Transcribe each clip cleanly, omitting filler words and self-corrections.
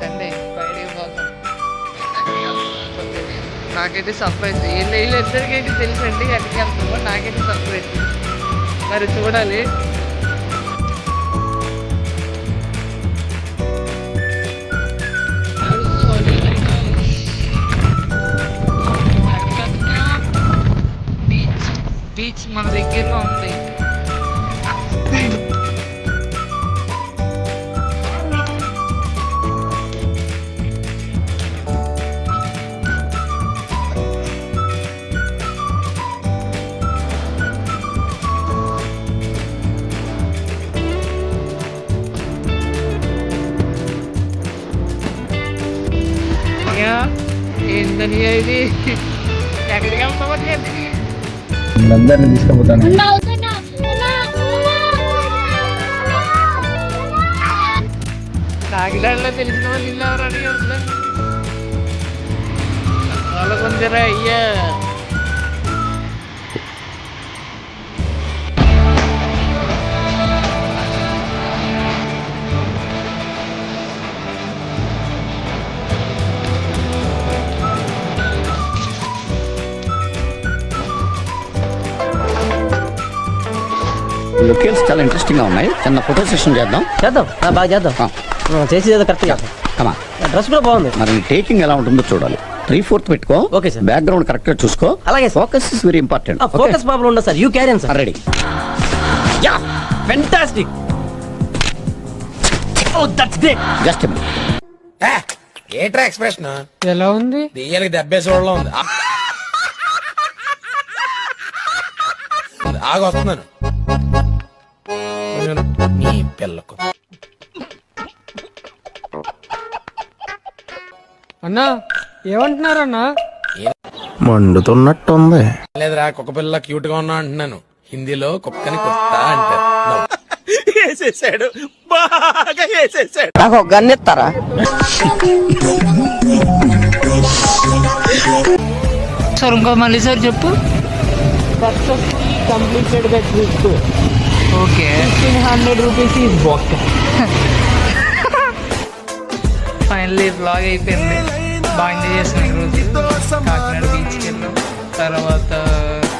తండి బయటికి పోతాం. నాకైతే సర్ప్రైజ్ వీళ్ళిద్దరికైతే తెలుసండి ఎక్కడికి వెళ్తామో, నాకైతే సర్ప్రైజ్. మరి చూడాలి. బీచ్ మన దగ్గరలో ఉంది. ఏంటని ఇది ఎక్కడికి వెళ్తామో అందరినీ తీసుకుపోతాను. కాకినాడలో తెలిసిన వాళ్ళు ఇల్లు ఎవరు అడిగి వాళ్ళకుందిరా అయ్యా. లొకేషన్స్ చాలా ఇంట్రెస్టింగ్ గా ఉన్నాయి. చిన్న ఫోటో సెషన్ చేద్దాం. బాగా చేద్దాం. చేసేది కరెక్ట్ గా. కమా డ్రెస్ కూడా బాగుంది. మరి టేకింగ్ ఎలా ఉంటుందో చూడాలి. 3/4 పెట్టుకో. Okay sir. బ్యాక్గ్రౌండ్ కరెక్ట్ గా చూసుకో. అలాగే. Focus is very important. Focus problem ఉండదు sir. You carry sir. Ready. Ya fantastic. Oh that's great. Just ఏట్రా ఎక్స్ప్రెషన్ ఎలా ఉంది? దెయ్యాలకి దెబ్బేసి వాళ్ళ ఉంది. ఆగొస్తున్నాను నీ పిల్లకు. అన్నా ఏమంటున్నారన్నా? మండుతున్నట్టుంది. లేదురా కుక్క పిల్ల క్యూట్ గా ఉన్నా అంటున్నాను. హిందీలో కుక్కని కుత్తా అంటారు. వేసేసాడు, బాగా వేసేసాడు. నాకు ఒక గన్ ఇస్తారా? సార్ ఇంకో మళ్ళీ సార్ చెప్పు. కంప్లీటెడ్ గా ట్రిప్. ఓకే 100 రూపీస్ ఈజ్ బొక్క. ఫైనల్లీ బ్లాగ్ అయిపోయింది. బాగా ఎంజాయ్ చేసాం ఈరోజు. కాకినాడ బీచ్కి వెళ్ళాం, తర్వాత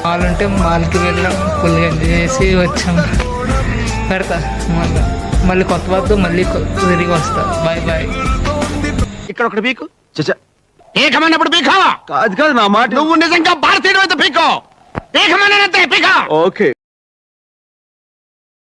మాల్ ఉంటే మాల్కి వెళ్ళాం, ఫుల్గా ఎంజాయ్ చేసి వచ్చాం. పెడతా మళ్ళీ కొత్త వద్దు, మళ్ళీ తిరిగి వస్తా. Bye bye. ఇక్కడ ఒకటి పీకు. ఏకమైనప్పుడు పీకావా? కాదు కాదు నా మాట. నువ్వు నిజంగా భారతీయుడు అయితే పీకో. ఏకమైన పీకా. ఓకే.